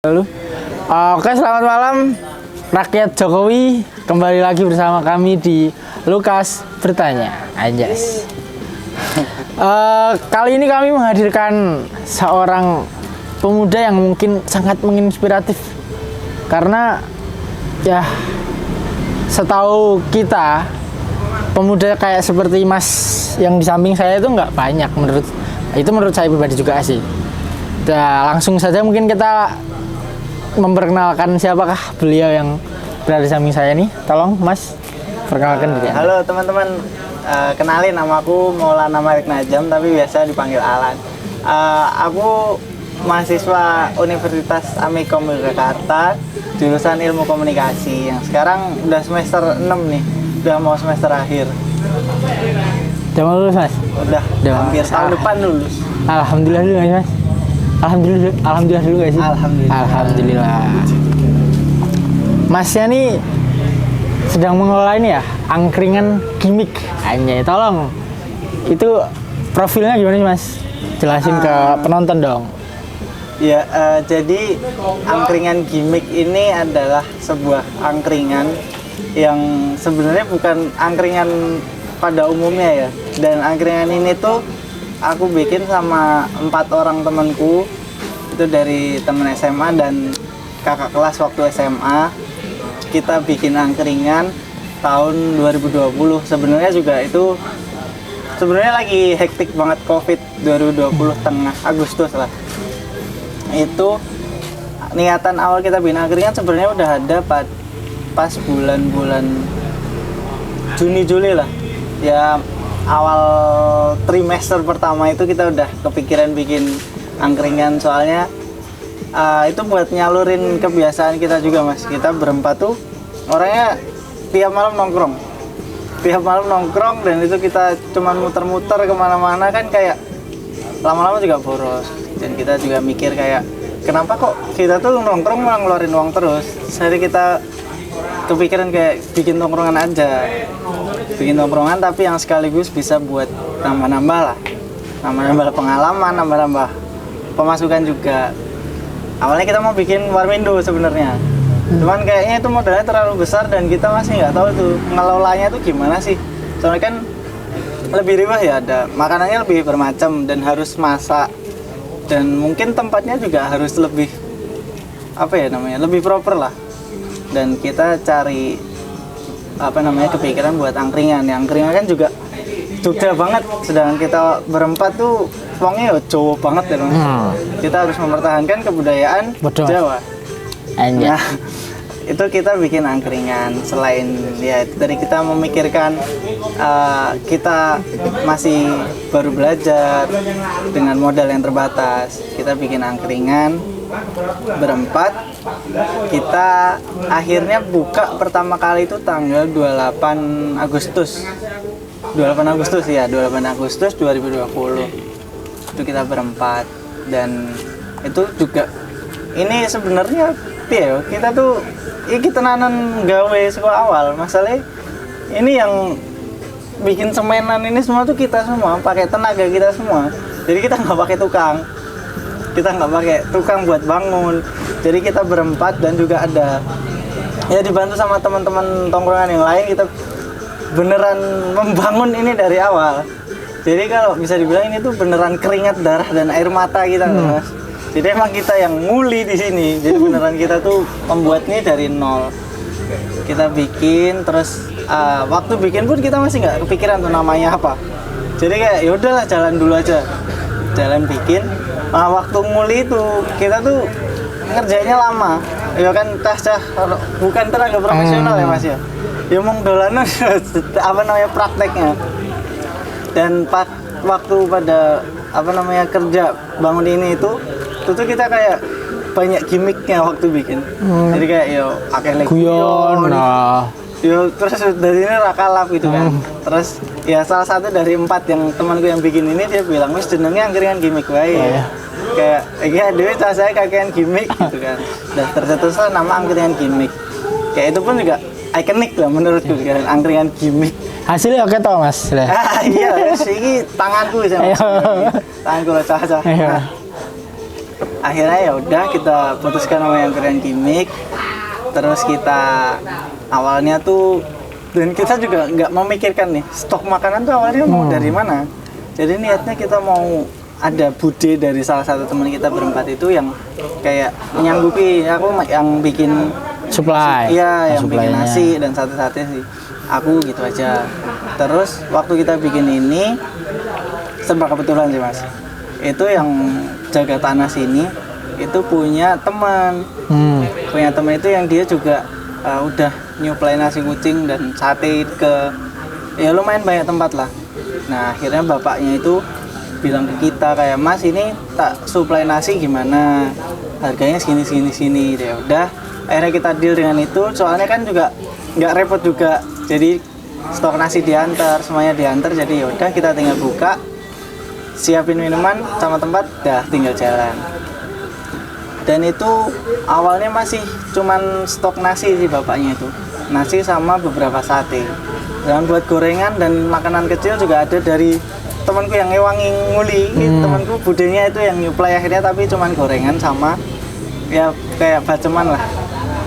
Lalu, oke, selamat malam rakyat Jokowi. Kembali lagi bersama kami di Lukas Bertanya. Anjas. Kali ini kami menghadirkan seorang pemuda yang mungkin sangat menginspiratif. Karena ya setahu kita pemuda kayak seperti Mas yang di samping saya itu nggak banyak menurut saya pribadi juga sih. Nah, langsung saja mungkin kita memperkenalkan siapakah beliau yang berada di samping saya nih. Tolong Mas perkenalkan diri. Halo teman-teman, kenalin namaku Maulana Malik Najam tapi biasa dipanggil Alan. Aku mahasiswa Universitas Amikom Yogyakarta, jurusan Ilmu Komunikasi yang sekarang udah semester 6 nih, udah mau semester akhir. Udah mau lulus Mas? Udah hampir tahun depan lulus. Alhamdulillah dulu Mas. Alhamdulillah dulu guys sih. Alhamdulillah. Masnya nih sedang mengelola ini ya, angkringan gimmick. Anjay, tolong. Itu profilnya gimana sih Mas? Jelasin ke penonton dong. Ya, jadi angkringan gimmick ini adalah sebuah angkringan yang sebenarnya bukan angkringan pada umumnya ya. Dan angkringan ini tuh aku bikin sama 4 orang temanku, itu dari temen SMA dan kakak kelas waktu SMA. Kita bikin angkringan tahun 2020. Sebenarnya juga itu lagi hektik banget COVID 2020 tengah Agustus lah. Itu niatan awal kita bikin angkringan sebenarnya udah ada pas bulan-bulan Juni Juli lah. Ya awal trimester pertama itu kita udah kepikiran bikin angkringan, soalnya itu buat nyalurin kebiasaan kita juga Mas. Kita berempat tuh orangnya tiap malam nongkrong dan itu kita cuman muter-muter kemana-mana kan, kayak lama-lama juga boros. Dan kita juga mikir kayak kenapa kok kita tuh nongkrong malah ngeluarin uang terus. Jadi kita kepikiran kayak bikin tongkrongan aja, tapi yang sekaligus bisa buat nambah-nambah pengalaman, nambah-nambah pemasukan juga. Awalnya kita mau bikin warmindo sebenarnya, cuman kayaknya itu modalnya terlalu besar dan kita masih nggak tahu tuh ngelolanya tuh gimana sih. Soalnya kan lebih ribet ya, ada makanannya lebih bermacam dan harus masak, dan mungkin tempatnya juga harus lebih lebih proper lah. Dan kita cari kepikiran buat angkringan. Yang angkringan kan juga Jogja banget, sedangkan kita berempat tuh wongnya Jawa banget ya. Kita harus mempertahankan kebudayaan Jawa. Nah, itu kita bikin angkringan. Selain ya dari kita memikirkan kita masih baru belajar dengan modal yang terbatas, kita bikin angkringan berempat. Kita akhirnya buka pertama kali itu tanggal 28 Agustus 2020. Itu kita berempat, dan itu juga ini sebenarnya kita tuh kita nanan gawe sekolah awal. Masalahnya ini yang bikin semenan ini semua tuh kita semua pakai tenaga kita semua. Jadi kita nggak pakai tukang buat bangun. Jadi kita berempat dan juga ada ya dibantu sama teman-teman tongkrongan yang lain. Kita beneran membangun ini dari awal. Jadi kalau bisa dibilang ini tuh beneran keringat darah dan air mata kita, Mas. Jadi emang kita yang nguli di sini. Jadi beneran kita tuh membuat ini dari nol. Kita bikin, terus waktu bikin pun kita masih nggak kepikiran tuh namanya apa. Jadi kayak ya udahlah jalan dulu aja. Jalan bikin. Waktu nguli itu kita tuh ngerjainnya lama. Ya kan bukan tenaga profesional ya Mas ya. Ya mong dolanan prakteknya. Dan waktu pada kerja bangun ini itu kita kayak banyak gimmicknya waktu bikin. Jadi kayak akeh guyon, terus dari ini rakalap gitu kan. Terus ya salah satu dari 4 yang temanku yang bikin ini, dia bilang wis jenenge angkringan gimmick wae. Kayak dhewe saya kakean gimmick gitu kan. Dan tercetuslah nama angkringan gimmick. Kayak itu pun juga ikonik lah menurutku kan, angkringan gimmick. Hasilnya oke toh Mas? Iya, ini tanganku sama. Tanganku lah cah. akhirnya ya udah kita putuskan nama yang Angkringan Gimik. Terus kita awalnya tuh, dan kita juga nggak memikirkan nih stok makanan tuh awalnya mau dari mana. Jadi niatnya kita mau ada bude dari salah satu teman kita berempat itu yang kayak menyanggupi, aku yang bikin Supply. iya, yang bikin Supply-nya. nasi dan sate-sate sih aku gitu aja. Terus waktu kita bikin ini serba kebetulan sih mas, itu yang jaga tanah sini itu punya teman itu yang dia juga udah nyuplai nasi kucing dan sate ke ya lumayan banyak tempat lah. Nah akhirnya bapaknya itu bilang ke kita kayak, mas ini tak suplai nasi gimana, harganya segini ya udah. Akhirnya kita deal dengan itu, soalnya kan juga nggak repot juga, jadi stok nasi diantar, semuanya diantar, jadi ya udah kita tinggal buka, siapin minuman sama tempat, dah tinggal jalan. Dan itu awalnya masih cuman stok nasi sih bapaknya itu, nasi sama beberapa sate. Dan buat gorengan dan makanan kecil juga ada dari temanku yang ngewangi nguli, temanku budenya itu yang nyuplai akhirnya, tapi cuman gorengan sama ya kayak baceman lah,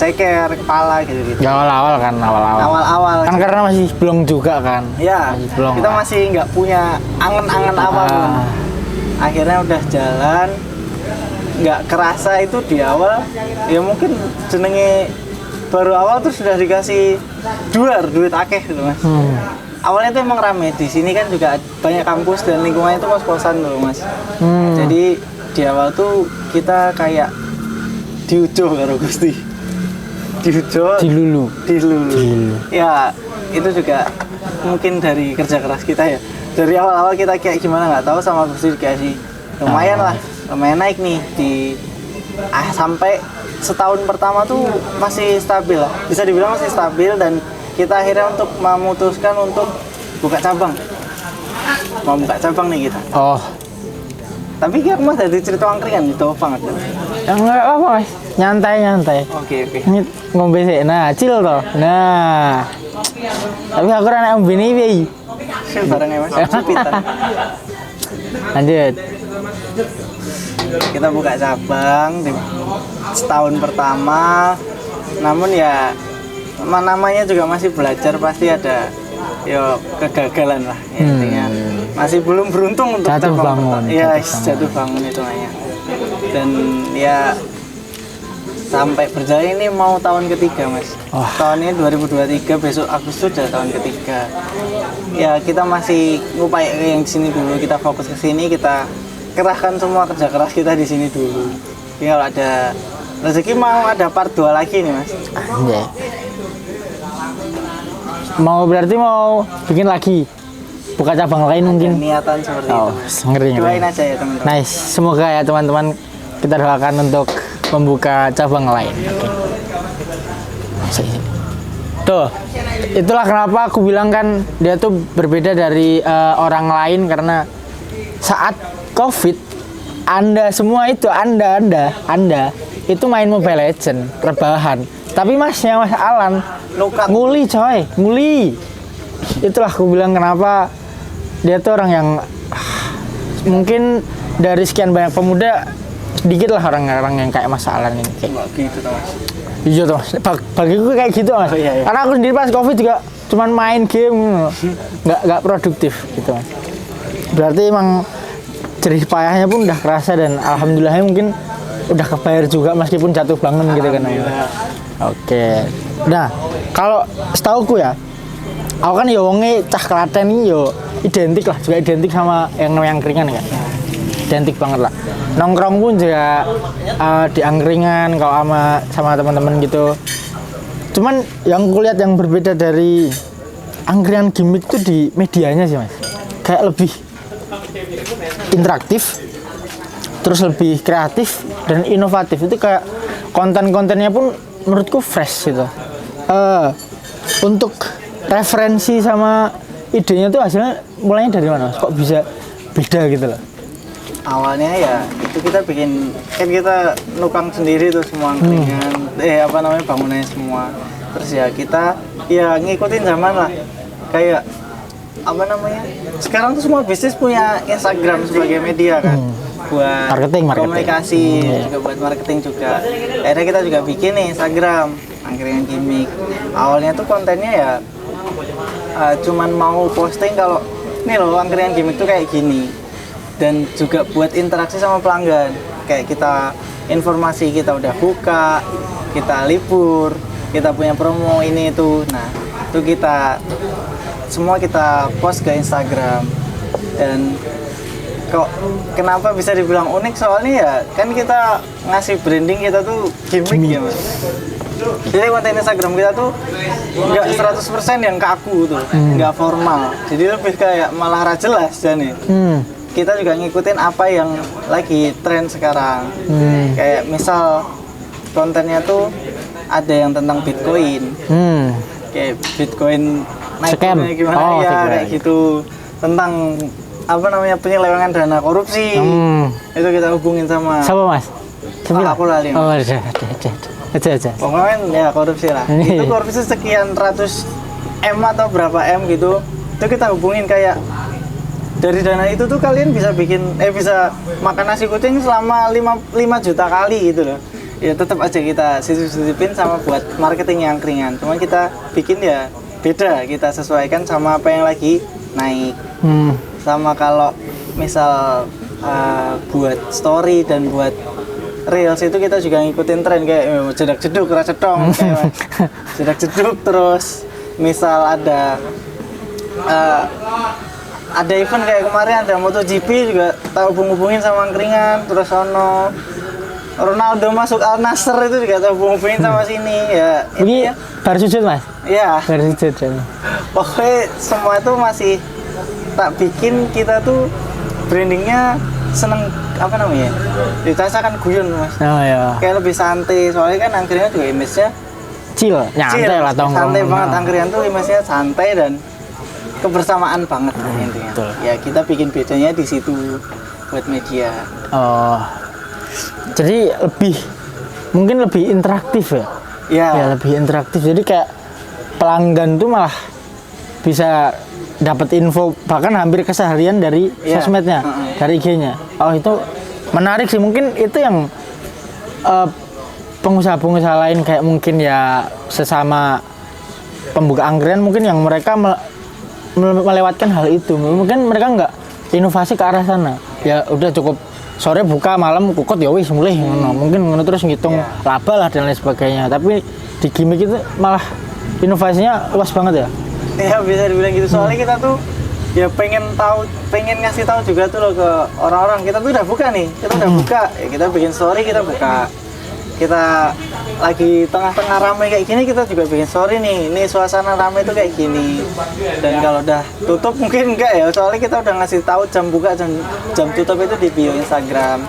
ceker, kepala gitu. Ya awal-awal kan, Awal-awal kan karena masih belum juga kan. ya, Masih belum. kita masih nggak punya angen-angen apapun. Akhirnya udah jalan, nggak kerasa itu di awal, ya mungkin jenenge baru awal tuh sudah dikasih duit akeh gitu mas. Awalnya tuh emang rame, di sini kan juga banyak kampus dan lingkungannya itu kos-kosan loh mas. Jadi di awal tuh kita kayak diujo karo Gusti, dilulu. Ya itu juga mungkin dari kerja keras kita ya. Dari awal-awal kita kayak gimana nggak tahu, sama Gusti dikasih lumayan lah, lumayan naik nih di sampai setahun pertama tuh masih stabil lah, bisa dibilang masih stabil, dan kita akhirnya untuk memutuskan untuk buka cabang, mau buka cabang nih kita. Oh, Tapi kayak mas dari cerita angkringan itu banget. yang enggak apa mas, nyantai. Oke. Ini ngombe sih, nah chill toh. Nah, tapi aku anak ngombe ini piye? Barangnya mas, supitan. Lanjut. Kita buka cabang di setahun pertama, namun ya namanya juga masih belajar, pasti ada ya kegagalan lah ya, intinya masih belum beruntung untuk Jatuh cabang bangun, pertama. Ya jatuh jatuh bangun itu namanya. Dan ya sampai berjalan ini mau tahun ketiga mas. Tahun ini 2023, besok Agustus udah tahun ketiga. Ya kita masih ngupaya yang di sini dulu, kita fokus ke sini, kita kerahkan semua kerja keras kita di sini dulu. Ya kalau ada rezeki mau ada part 2 lagi nih mas. Anjay. Berarti mau bikin lagi, buka cabang lain mungkin. Niatan seperti Oh, itu. ngeri. Doain aja ya teman-teman. Nice, semoga ya teman-teman, kita doakan untuk membuka cabang lain. Oke. Tuh, itulah kenapa aku bilang kan dia tuh berbeda dari orang lain, karena saat COVID, Anda semua itu Anda itu main Mobile Legend, rebahan. Tapi Mas Alan nguli coy, nguli. Itulah aku bilang kenapa dia tuh orang yang mungkin dari sekian banyak pemuda sedikit lah orang-orang yang kayak Mas Alan ini kayak Gitu tuh mas. iya tuh Mas. Bagiku kayak gitu Mas. Iya. Karena aku sendiri pas COVID juga cuman main game, nggak produktif gitu Mas. Berarti emang jerih payahnya pun udah kerasa, dan alhamdulillahnya mungkin udah kebayar juga meskipun jatuh bangun gitu kan. Oke. Nah, kalau setauku ya, aku kan ya wonge cah Klaten ini yo identik sama yang namanya angkringan kan. Identik banget lah. Nongkrong pun juga di angkringan kalau sama teman-teman gitu. Cuman yang kulihat yang berbeda dari angkringan Gimik itu di medianya sih Mas. Kayak lebih interaktif, terus lebih kreatif dan inovatif. Itu kayak konten-kontennya pun menurutku fresh gitu. Untuk referensi sama idenya tuh hasilnya mulainya dari mana Mas? Kok bisa beda gitu loh? Awalnya ya itu kita bikin, kan kita nukang sendiri tuh semua angkringan, bangunannya semua. Terus ya kita ya ngikutin zaman lah, kayak sekarang tuh semua bisnis punya Instagram sebagai media kan. buat Marketing. komunikasi, juga buat marketing juga. Akhirnya kita juga bikin nih Instagram angkringan gimmick. Awalnya tuh kontennya ya cuman mau posting kalau nih loh angkringan gimmick tuh kayak gini, dan juga buat interaksi sama pelanggan. Kayak kita informasi kita udah buka, kita libur, kita punya promo ini itu. Nah, itu kita semua kita post ke Instagram. Dan kok kenapa bisa dibilang unik, soalnya ya kan kita ngasih branding kita tuh gimmick ya Mas. Jadi konten Instagram kita tuh nggak 100% yang kaku tuh, nggak formal. Jadi lebih kayak malah jelas jadi. Kita juga ngikutin apa yang lagi tren sekarang. Kayak misal kontennya tuh ada yang tentang Bitcoin. Kayak Bitcoin naiknya gimana ya, kayak gitu. Tentang apa namanya penyelewengan dana korupsi. Itu kita hubungin sama siapa Mas? Aku lali. Oh, aja. Pokoknya ya korupsi lah. Itu korupsi sekian ratus M atau berapa M gitu. Itu kita hubungin kayak dari dana itu tuh kalian bisa bisa makan nasi kucing selama 5 juta kali gitu loh. Ya tetap aja kita sisip-sisipin sama buat marketing yang ringan. Cuma kita bikin ya beda, kita sesuaikan sama apa yang lagi naik. Sama kalau misal buat story dan buat reels itu kita juga ngikutin tren kayak jedak-jeduk, rasetong, kayak jedak-jeduk. Terus misal ada event kayak kemarin ada MotoGP juga tahu hubungin sama angkringan. Terus Ronaldo masuk Al Nassr itu juga tahu hubungin sama sini ya. Ini baru sujud Mas? Iya. Baru sujud. Pokoknya semua itu masih tak bikin kita tuh brandingnya seneng apa namanya? Dirasakan guyon Mas. Oh ya. Kayak lebih santai, soalnya kan angkringan juga image-nya Chill, nyantai lah tongkrong. Santai banget angkringan tuh image-nya santai dan kebersamaan banget intinya. Betul. Ya kita bikin bedanya di situ buat media. Oh. Jadi mungkin lebih interaktif ya? Ya lebih interaktif. Jadi kayak pelanggan tuh malah bisa dapat info bahkan hampir keseharian dari sosmednya, dari IG-nya. Oh itu menarik sih. Mungkin itu yang pengusaha-pengusaha lain kayak mungkin ya sesama pembuka angkringan mungkin yang mereka melewatkan hal itu. Mungkin mereka nggak inovasi ke arah sana. Ya udah cukup sore buka, malam kukut ya wis mulai mungkin terus ngitung laba lah dan lain sebagainya. Tapi di gimmick itu malah inovasinya luas banget ya. Ya bisa dibilang gitu, soalnya kita tuh ya pengen ngasih tahu juga tuh loh ke orang-orang. Kita tuh udah buka nih, ya kita bikin story, kita buka, kita lagi tengah-tengah ramai kayak gini, kita juga bikin story nih, ini suasana ramai tuh kayak gini. Dan kalau udah tutup mungkin enggak ya, soalnya kita udah ngasih tahu jam buka dan jam tutup itu di bio Instagram.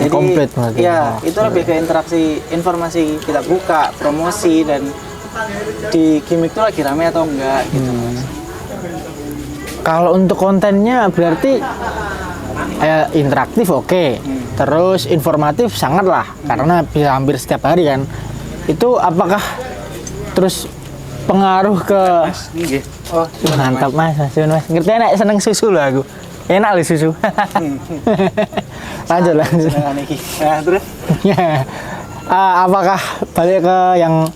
Jadi komplit berarti. Ya itu lebih ke interaksi, informasi kita buka, promosi, dan di gimmick tuh lagi rame atau enggak gitu. Kalau untuk kontennya berarti interaktif oke. Terus informatif sangat lah karena bisa hampir setiap hari kan. Itu apakah terus pengaruh ke Oh, mantap Mas, ngerti enak seneng susu loh aku. Enak loh susu. lanjut. Nah, terus apakah balik ke yang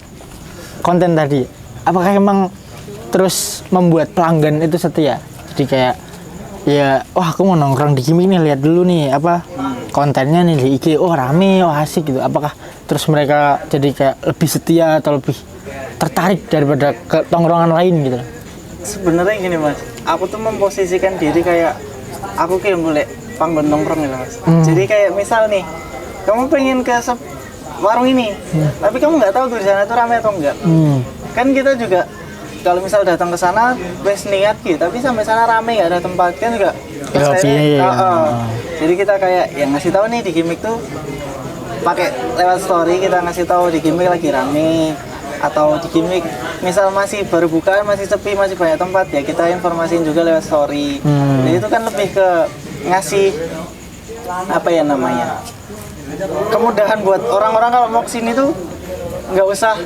konten tadi, apakah emang terus membuat pelanggan itu setia? Jadi kayak ya, wah aku mau nongkrong di gimmick nih, lihat dulu nih apa kontennya nih di IG, oh rame, oh asik gitu. Apakah terus mereka jadi kayak lebih setia atau lebih tertarik daripada ke tongkrongan lain gitu? Sebenarnya gini Mas, aku tuh memposisikan diri kayak aku kayak boleh panggon nongkrong gitu Mas. Jadi kayak misal nih, kamu pengen ke warung ini, tapi kamu nggak tahu tuh di sana tuh ramai atau enggak. Kan kita juga kalau misal datang ke sana wes niat gitu, tapi sampai sana ramai nggak ada tempat kan juga. Jadi kita kayak yang ngasih tahu nih di gimmick tuh pakai lewat story, kita ngasih tahu di gimmick lagi rame, atau di gimmick misal masih baru bukaan, masih sepi, masih banyak tempat, ya kita informasiin juga lewat story. Jadi itu kan lebih ke ngasih apa ya namanya, kemudahan buat orang-orang kalau mau kesini tuh nggak usah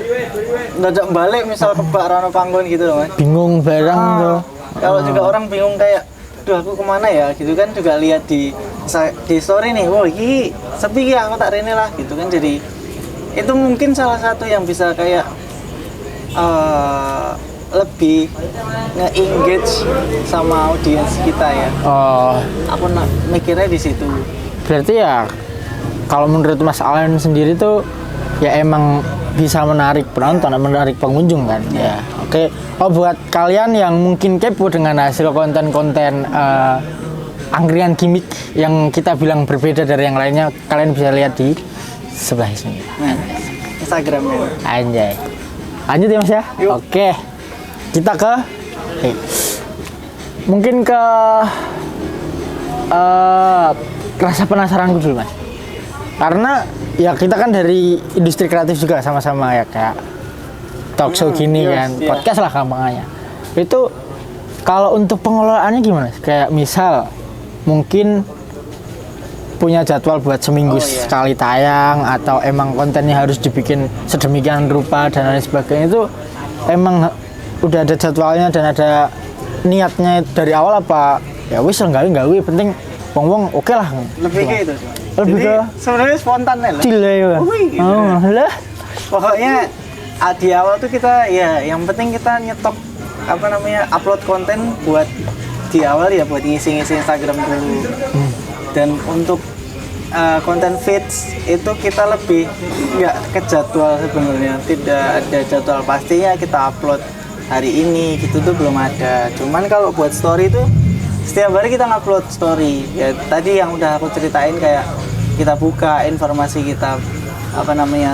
dadak balik misal ke Rano Panggon gitu loh Mas. Bingung barang tuh. Kalau juga orang bingung kayak, duh aku kemana ya gitu kan, juga lihat di di story nih, wah ini sepi ya aku tak rene lah gitu kan. Jadi itu mungkin salah satu yang bisa kayak lebih nge-engage sama audiens kita ya. Oh, Aku mikirnya di situ. berarti ya kalau menurut Mas Alan sendiri tuh ya emang bisa menarik penonton, menarik pengunjung kan. Ya, oke. Oh, buat kalian yang mungkin kepo dengan hasil konten-konten angkringan gimmick yang kita bilang berbeda dari yang lainnya, kalian bisa lihat di sebelah sini. Nah, Instagramnya. Anjay. Lanjut ya Mas ya. Yuk. Oke. Kita ke mungkin ke rasa penasaranku dulu Mas. Karena ya kita kan dari industri kreatif juga sama-sama ya, kayak talk show gini yes, kan, iya. podcast lah gampangnya. Itu kalau untuk pengelolaannya gimana? Kayak misal mungkin punya jadwal buat seminggu sekali tayang, atau emang kontennya harus dibikin sedemikian rupa dan lain sebagainya, itu emang udah ada jadwalnya dan ada niatnya dari awal apa ya wis nggawe penting wong oke lah. Lebih ke itu. Lebih Jadi ke sebenarnya spontan ya. Cile ya. Wih, gitu Oh, lah. Pokoknya di awal tuh kita ya yang penting kita nyetok upload konten buat di awal ya, buat ngisi-ngisi Instagram dulu. Dan untuk konten feeds itu kita lebih nggak ke jadwal sebenarnya, tidak ada jadwal pastinya kita upload hari ini gitu tuh belum ada. Cuman kalau buat story tuh setiap hari kita ngupload story ya, tadi yang udah aku ceritain kayak kita buka informasi kita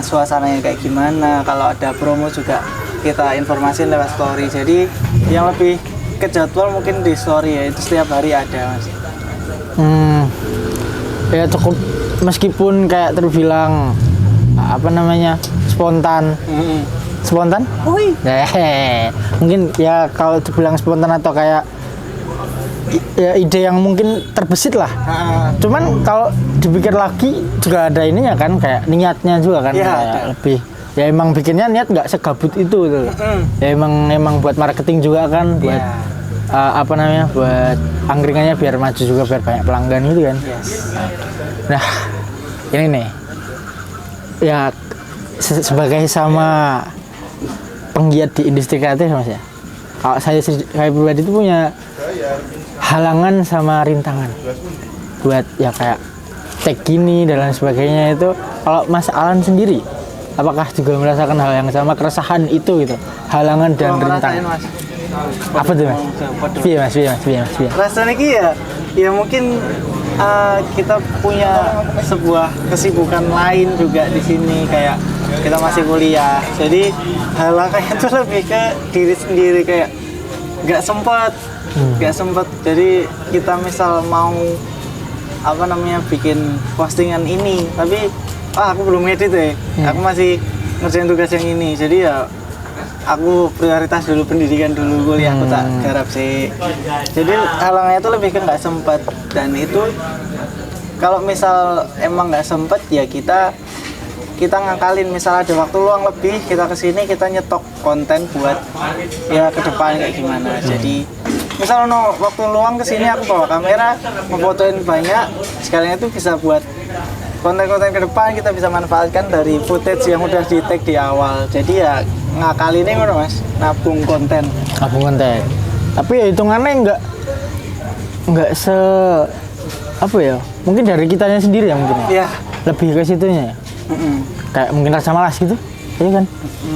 suasananya kayak gimana, kalau ada promo juga kita informasi lewat story. Jadi yang lebih ke jadwal mungkin di story ya, itu setiap hari ada Mas. Ya cukup, meskipun kayak terbilang spontan. Spontan? Wih. Mungkin ya kalau dibilang spontan atau kayak ya ide yang mungkin terbesit lah. Cuman kalau dipikir lagi juga ada ininya kan, kayak niatnya juga kan, Ya, kayak lebih ya emang bikinnya niat nggak segabut itu tuh. Ya emang buat marketing juga kan, buat buat angkringannya biar maju juga, biar banyak pelanggan gitu kan. Yes. Nah, ini nih ya sebagai sama penggiat di industri kreatif Mas ya, kalau saya pribadi itu punya halangan sama rintangan buat ya kayak tag gini dan lain sebagainya. Itu kalau Mas Alan sendiri apakah juga merasakan hal yang sama, keresahan itu gitu, halangan dan rintangan? Mas. Apa tuh Mas? Iya Mas. Rasanya ya mungkin kita punya sebuah kesibukan lain juga di sini, kayak kita masih kuliah. Jadi halangannya itu lebih ke diri sendiri, kayak nggak sempat. Jadi kita misal mau bikin postingan ini, tapi aku belum edit ya. Aku masih ngerjain tugas yang ini. Jadi ya aku prioritas dulu pendidikan dulu, kuliah aku tak garap sih. Jadi halangnya itu lebih ke nggak sempat. Dan itu kalau misal emang nggak sempat ya kita ngakalin, misal ada waktu luang lebih, kita kesini, kita nyetok konten buat ya ke depan kayak gimana. Jadi misal waktu luang kesini aku bawa kamera, ngefotoin banyak, sekalian itu bisa buat konten-konten ke depan, kita bisa manfaatkan dari footage yang udah di tag di awal. Jadi ya ngakalinnya ngono Mas, nabung konten. Tapi ya hitungannya nggak mungkin dari kitanya sendiri ya mungkin. Iya. Lebih ke situnya ya. Kayak mungkin rasa malas gitu, iya kan?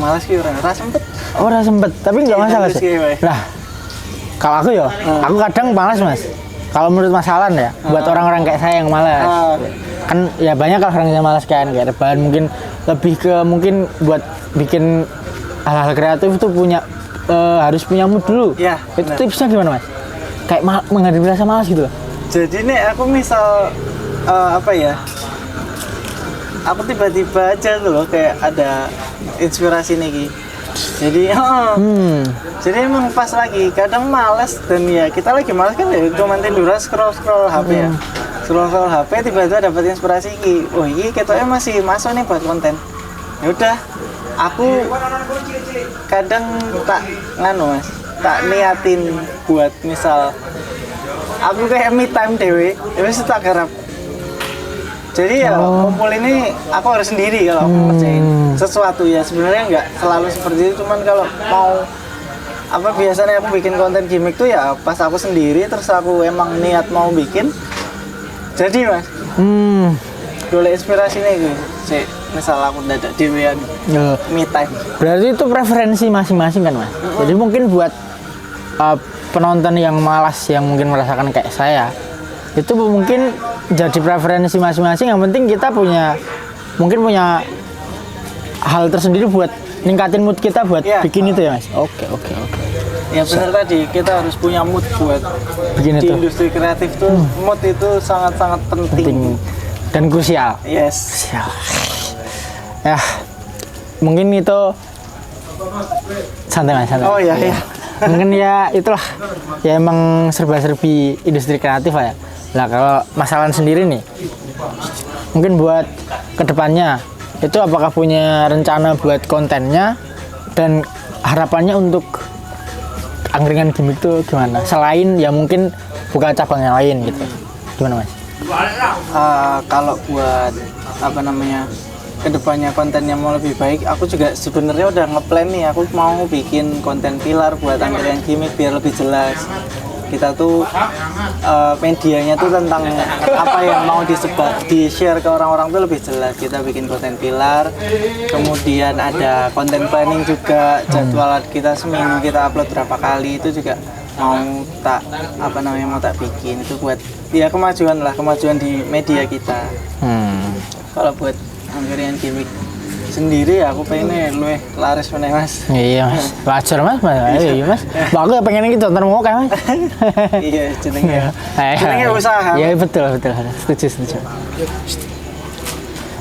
Malas gitu, rasa sempet. Oh, rasa sempet, tapi nggak masalah sih. Nah, kalau aku aku kadang malas Mas. Kalau menurut Mas Alan ya, buat orang-orang kayak saya yang malas, kan ya banyak lah orang yang malas kan, kayak rebahan, mungkin lebih ke mungkin buat bikin hal-hal kreatif itu harus punya mood dulu. Ya, itu tipsnya gimana Mas? Kayak menghadapi rasa malas gitu loh. Jadi nih aku misal aku tiba-tiba aja tuh loh kayak ada inspirasi nih. Jadi jadi emang pas lagi kadang malas, dan ya kita lagi malas kan ya cuma tiduran scroll HP ya. Scroll HP tiba-tiba dapat inspirasi ini ketoknya masih masuk nih buat konten. Ya udah, aku kadang tak niatin buat misal aku kayak me time dewe, ya wis tak garap Jadi ya kumpul ini aku harus sendiri kalau mau ngerjain sesuatu ya. Sebenarnya nggak selalu seperti itu, cuman kalau mau apa biasanya aku bikin konten gimmick tuh ya pas aku sendiri terus aku emang niat mau bikin. Jadi Mas, golek inspirasinya gitu. Misal aku dadak dewean me time. Berarti itu preferensi masing-masing kan Mas? Jadi mungkin buat penonton yang malas yang mungkin merasakan kayak saya, itu mungkin jadi preferensi masing-masing. Yang penting kita mungkin punya hal tersendiri buat ningkatin mood kita buat bikin itu ya Mas. Oke. Ya benar tadi, kita harus punya mood buat Bikin di itu. industri kreatif tuh mood itu sangat-sangat penting. Dan krusial. Yes. Sial. Ya, mungkin itu santai Mas, santai. Oh iya. Mungkin ya itulah, ya emang serba-serbi industri kreatif ya. Nah kalau masalah sendiri nih, mungkin buat kedepannya itu apakah punya rencana buat kontennya dan harapannya untuk angkringan gimmick itu gimana? Selain ya mungkin buka cabang yang lain gitu, gimana Mas? Kalau buat apa namanya kedepannya kontennya mau lebih baik, aku juga sebenarnya udah ngeplan nih, aku mau bikin konten pilar buat angkringan gimmick biar lebih jelas. Kita tuh medianya tuh tentang apa yang mau di share ke orang-orang tuh lebih jelas. Kita bikin konten pilar, kemudian ada konten planning juga, jadwal kita seminggu kita upload berapa kali itu juga mau tak bikin itu buat ya kemajuan di media kita. Kalau buat angkringan gimmick sendiri ya aku pengennya luwih laris meneh Mas. Iya Mas, wajar Mas. Iya Mas. Aku pengen gitu ntar mau kan Mas. Iya jenenge usaha. Iya betul. Setuju.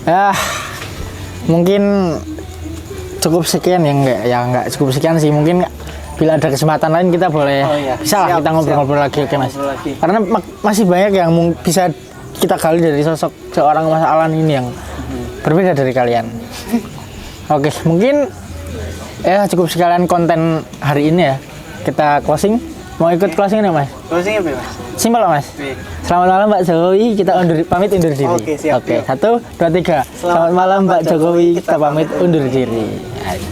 Ya mungkin cukup sekian ya enggak cukup sekian sih, mungkin bila ada kesempatan lain kita boleh bisa lah kita ngobrol-ngobrol lagi. Oke Mas. Karena masih banyak yang bisa kita gali dari sosok seorang Mas Alan ini yang berbeda dari kalian. Oke, mungkin ya cukup sekalian konten hari ini ya. Kita closing. Mau ikut closing enggak Mas? Closing apa Mas? Simpel Mas. Selamat malam Mbak Jokowi, kita pamit undur diri. Oke, siap. 1, 2, 3. Selamat malam Mbak Jokowi, kita pamit undur diri. Ayo.